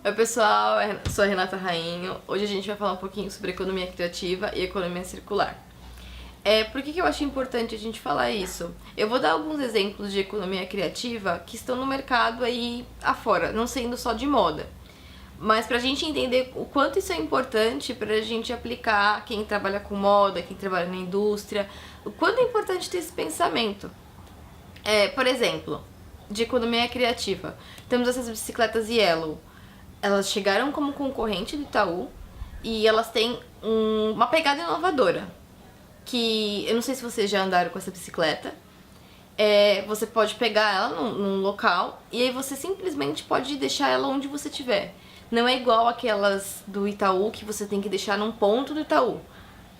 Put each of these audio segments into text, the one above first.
Oi pessoal, sou a Renata Rainho. Hoje a gente vai falar um pouquinho sobre economia criativa e economia circular. Por que eu acho importante a gente falar isso? Eu vou dar alguns exemplos de economia criativa que estão no mercado aí afora, não sendo só de moda. Mas pra gente entender o quanto isso é importante pra gente aplicar, quem trabalha com moda, quem trabalha na indústria, o quanto é importante ter esse pensamento. Por exemplo, de economia criativa, temos essas bicicletas Yellow. Elas chegaram como concorrente do Itaú e elas têm uma pegada inovadora. Que eu não sei se vocês já andaram com essa bicicleta. Você pode pegar ela num local e aí você simplesmente pode deixar ela onde você estiver. Não é igual aquelas do Itaú que você tem que deixar num ponto do Itaú.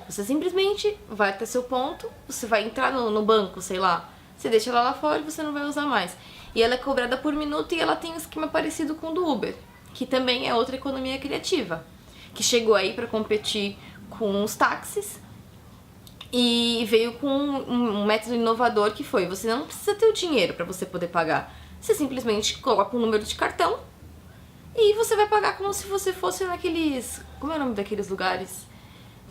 Você simplesmente vai até seu ponto, você vai entrar no banco, sei lá. Você deixa ela lá fora e você não vai usar mais. E ela é cobrada por minuto e ela tem um esquema parecido com o do Uber, que também é outra economia criativa, que chegou aí para competir com os táxis e veio com um método inovador que foi: você não precisa ter o dinheiro para você poder pagar, você simplesmente coloca um número de cartão e você vai pagar como se você fosse naqueles... Como é o nome daqueles lugares?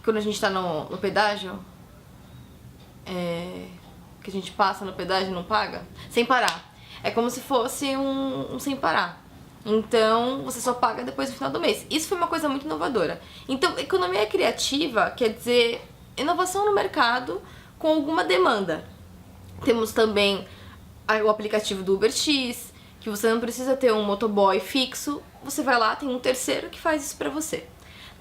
Quando a gente tá no pedágio, que a gente passa no pedágio e não paga? Sem parar. É como se fosse um sem parar. Então, você só paga depois do final do mês. Isso foi uma coisa muito inovadora. Então, economia criativa quer dizer inovação no mercado com alguma demanda. Temos também o aplicativo do UberX, que você não precisa ter um motoboy fixo. Você vai lá, tem um terceiro que faz isso pra você.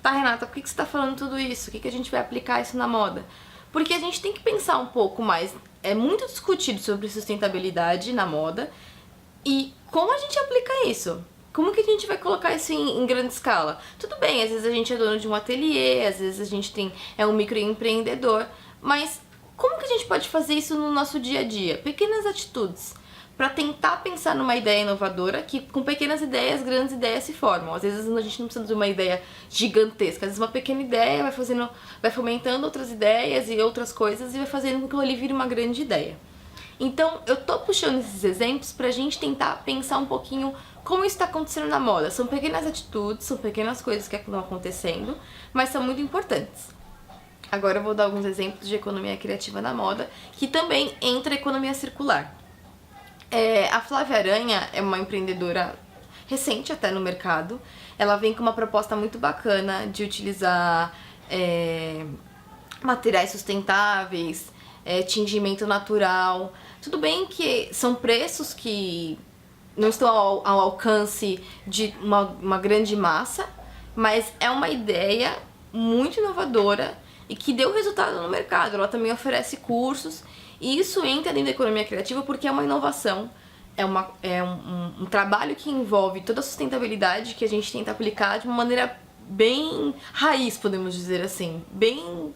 Tá, Renata, por que você tá falando tudo isso? O que a gente vai aplicar isso na moda? Porque a gente tem que pensar um pouco mais. É muito discutido sobre sustentabilidade na moda. E como a gente aplica isso? Como que a gente vai colocar isso em grande escala? Tudo bem, às vezes a gente é dono de um ateliê, às vezes a gente é um microempreendedor, mas como que a gente pode fazer isso no nosso dia a dia? Pequenas atitudes para tentar pensar numa ideia inovadora, que com pequenas ideias, grandes ideias se formam. Às vezes a gente não precisa de uma ideia gigantesca, às vezes uma pequena ideia vai fomentando outras ideias e outras coisas e vai fazendo com que aquilo ali vire uma grande ideia. Então, eu tô puxando esses exemplos pra gente tentar pensar um pouquinho como isso tá acontecendo na moda. São pequenas atitudes, são pequenas coisas que estão acontecendo, mas são muito importantes. Agora eu vou dar alguns exemplos de economia criativa na moda, que também entra a economia circular. A Flávia Aranha é uma empreendedora recente até no mercado. Ela vem com uma proposta muito bacana de utilizar materiais sustentáveis, tingimento natural. Tudo bem que são preços que não estão ao alcance de uma grande massa, mas é uma ideia muito inovadora e que deu resultado no mercado. Ela também oferece cursos e isso entra dentro da economia criativa porque é uma inovação, é um trabalho que envolve toda a sustentabilidade que a gente tenta aplicar de uma maneira bem raiz, podemos dizer assim, bem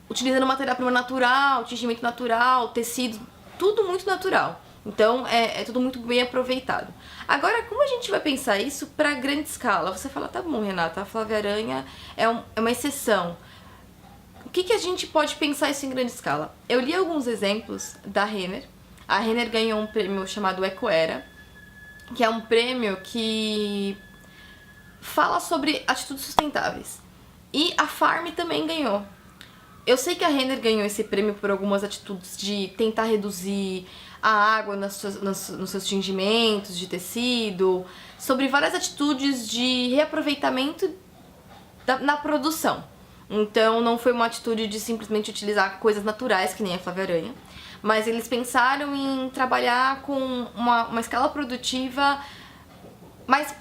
utilizando matéria-prima natural, tingimento natural, tecido, tudo muito natural. Então é tudo muito bem aproveitado. Agora, como a gente vai pensar isso para grande escala? Você fala, tá bom, Renata, a Flávia Aranha é uma exceção. O que a gente pode pensar isso em grande escala? Eu li alguns exemplos da Renner. A Renner ganhou um prêmio chamado Ecoera, que é um prêmio que fala sobre atitudes sustentáveis. E a Farm também ganhou. Eu sei que a Renner ganhou esse prêmio por algumas atitudes de tentar reduzir a água nos seus tingimentos de tecido, sobre várias atitudes de reaproveitamento na produção. Então não foi uma atitude de simplesmente utilizar coisas naturais, que nem a Flávia Aranha, mas eles pensaram em trabalhar com uma escala produtiva mais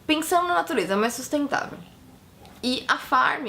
pensando na natureza, mais sustentável. E a Farm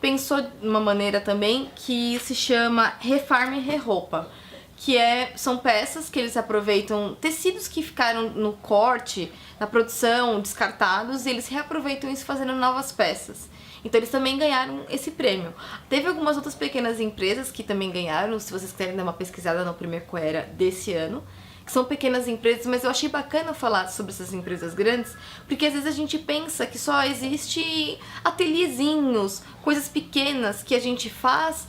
pensou de uma maneira também que se chama Refarm e Reroupa, que são peças que eles aproveitam, tecidos que ficaram no corte, na produção, descartados, e eles reaproveitam isso fazendo novas peças. Então eles também ganharam esse prêmio. Teve algumas outras pequenas empresas que também ganharam, se vocês quiserem dar uma pesquisada no Primeiro Ecoera desse ano, que são pequenas empresas, mas eu achei bacana falar sobre essas empresas grandes, porque às vezes a gente pensa que só existe ateliêzinhos, coisas pequenas que a gente faz,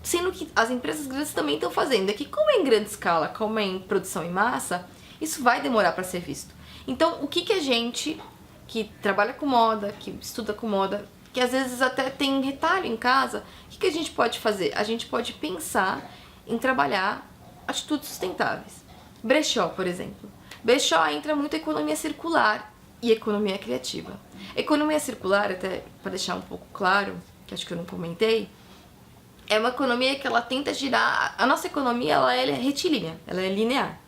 sendo que as empresas grandes também estão fazendo. É que como é em grande escala, como é em produção em massa, isso vai demorar para ser visto. Então, o que a gente que trabalha com moda, que estuda com moda, que às vezes até tem retalho em casa, o que a gente pode fazer? A gente pode pensar em trabalhar atitudes sustentáveis. Brechó, por exemplo. Brechó entra muito a economia circular e economia criativa. Economia circular, até para deixar um pouco claro, que acho que eu não comentei, é uma economia que ela tenta girar... A nossa economia ela é retilínea, ela é linear.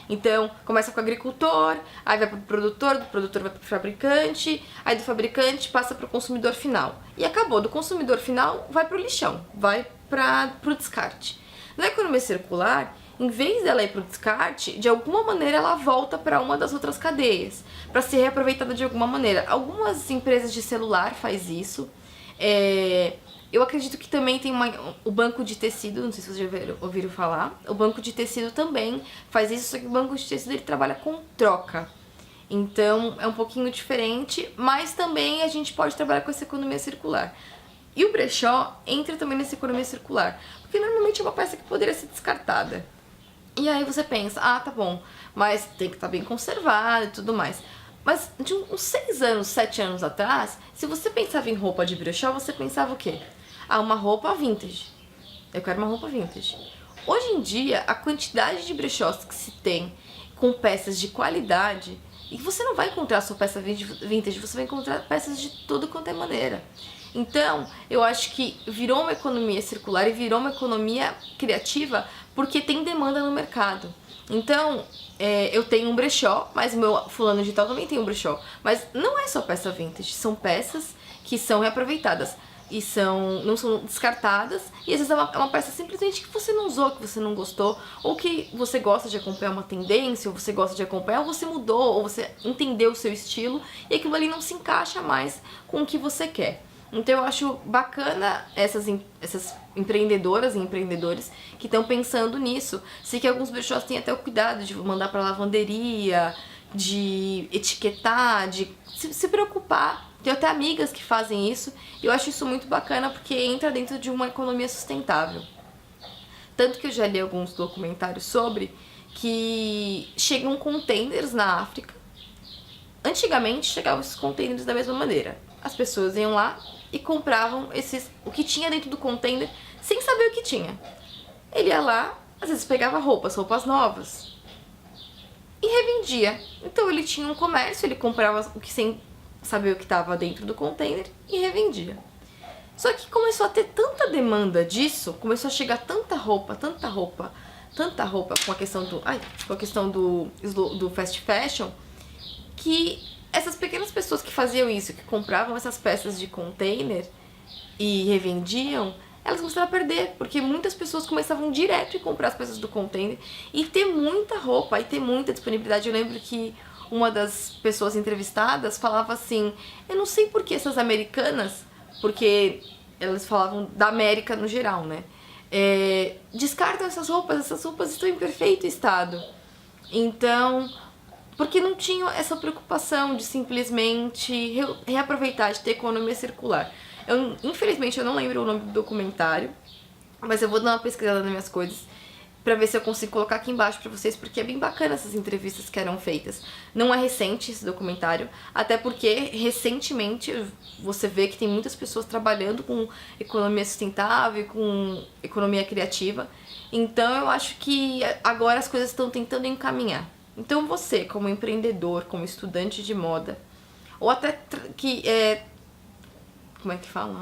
Então, começa com o agricultor, aí vai para o produtor, do produtor vai para o fabricante, aí do fabricante passa para o consumidor final. E acabou, do consumidor final vai para o lixão, vai para o descarte. Na economia circular, em vez dela ir para o descarte, de alguma maneira ela volta para uma das outras cadeias, para ser reaproveitada de alguma maneira. Algumas empresas de celular faz isso. Eu acredito que também tem o banco de tecido, não sei se vocês já ouviram falar. O banco de tecido também faz isso, só que o banco de tecido ele trabalha com troca. Então é um pouquinho diferente, mas também a gente pode trabalhar com essa economia circular. E o brechó entra também nessa economia circular, porque normalmente é uma peça que poderia ser descartada. E aí você pensa, tá bom, mas tem que estar bem conservado e tudo mais. Mas de uns 6 anos, 7 anos atrás, se você pensava em roupa de brechó, você pensava o quê? Uma roupa vintage. Eu quero uma roupa vintage. Hoje em dia, a quantidade de brechós que se tem com peças de qualidade, e você não vai encontrar só peça vintage, você vai encontrar peças de tudo quanto é maneira. Então, eu acho que virou uma economia circular e virou uma economia criativa porque tem demanda no mercado. Então, eu tenho um brechó, mas o meu fulano de tal também tem um brechó. Mas não é só peça vintage, são peças que são reaproveitadas e não são descartadas. E às vezes é uma peça simplesmente que você não usou, que você não gostou, ou que você gosta de acompanhar uma tendência, ou você gosta de acompanhar, ou você mudou, ou você entendeu o seu estilo e aquilo ali não se encaixa mais com o que você quer. Então eu acho bacana essas empreendedoras e empreendedores que estão pensando nisso. Sei que alguns brechós têm até o cuidado de mandar para lavanderia, de etiquetar, de se preocupar. Tenho até amigas que fazem isso e eu acho isso muito bacana porque entra dentro de uma economia sustentável. Tanto que eu já li alguns documentários sobre que chegam containers na África. Antigamente chegavam esses containers da mesma maneira. As pessoas iam lá e compravam o que tinha dentro do container sem saber o que tinha. Ele ia lá, às vezes pegava roupas novas e revendia. Então ele tinha um comércio, ele comprava o que sem saber o que estava dentro do container e revendia. Só que começou a ter tanta demanda disso, começou a chegar tanta roupa com a questão do fast fashion, que essas pequenas pessoas que faziam isso, que compravam essas peças de container e revendiam, elas começaram a perder, porque muitas pessoas começavam direto a comprar as peças do container e ter muita roupa, e ter muita disponibilidade. Eu lembro que uma das pessoas entrevistadas falava assim, eu não sei por que essas americanas, porque elas falavam da América no geral, né? Descartam essas roupas estão em perfeito estado. Então, porque não tinham essa preocupação de simplesmente reaproveitar, de ter economia circular. Infelizmente eu não lembro o nome do documentário, mas eu vou dar uma pesquisada nas minhas coisas pra ver se eu consigo colocar aqui embaixo pra vocês, porque é bem bacana essas entrevistas que eram feitas. Não é recente esse documentário, até porque recentemente você vê que tem muitas pessoas trabalhando com economia sustentável, com economia criativa. Então eu acho que agora as coisas estão tentando encaminhar. Então você, como empreendedor, como estudante de moda, ou até como é que fala?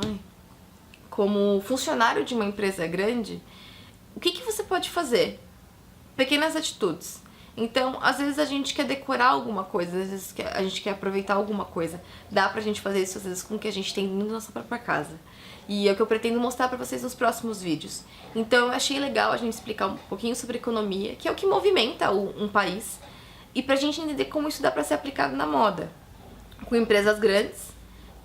Como funcionário de uma empresa grande, o que você pode fazer? Pequenas atitudes. Então, às vezes a gente quer decorar alguma coisa, às vezes a gente quer aproveitar alguma coisa. Dá pra gente fazer isso, às vezes, com o que a gente tem na nossa própria casa. E é o que eu pretendo mostrar pra vocês nos próximos vídeos. Então, eu achei legal a gente explicar um pouquinho sobre economia, que é o que movimenta um país, e pra gente entender como isso dá pra ser aplicado na moda. Com empresas grandes,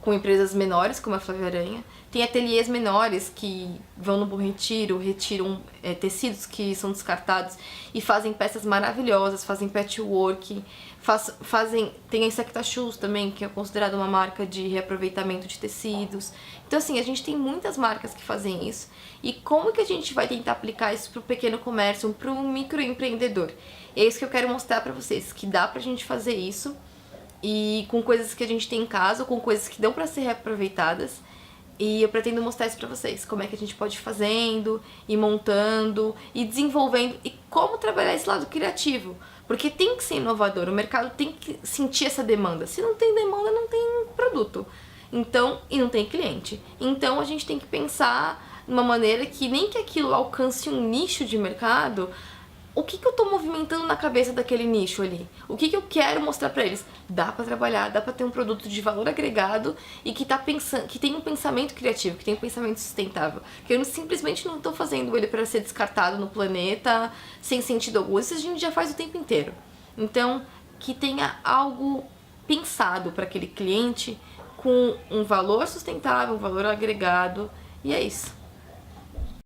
com empresas menores, como a Flávia Aranha. Tem ateliês menores que vão no Bom Retiro, retiram tecidos que são descartados e fazem peças maravilhosas, fazem patchwork, tem a Insecta Shoes também, que é considerada uma marca de reaproveitamento de tecidos. Então assim, a gente tem muitas marcas que fazem isso. E como que a gente vai tentar aplicar isso para o pequeno comércio, para o microempreendedor? E é isso que eu quero mostrar para vocês, que dá pra gente fazer isso e com coisas que a gente tem em casa, ou com coisas que dão pra ser reaproveitadas. E eu pretendo mostrar isso pra vocês, como é que a gente pode ir fazendo, ir montando, e desenvolvendo, e como trabalhar esse lado criativo. Porque tem que ser inovador, o mercado tem que sentir essa demanda. Se não tem demanda, não tem produto. Então, e não tem cliente. Então a gente tem que pensar numa maneira que nem que aquilo alcance um nicho de mercado. O que eu tô movimentando na cabeça daquele nicho ali? O que eu quero mostrar pra eles? Dá pra trabalhar, dá pra ter um produto de valor agregado e que tem um pensamento criativo, que tem um pensamento sustentável. Que eu simplesmente não tô fazendo ele pra ser descartado no planeta sem sentido algum. Isso a gente já faz o tempo inteiro. Então, que tenha algo pensado para aquele cliente com um valor sustentável, um valor agregado. E é isso.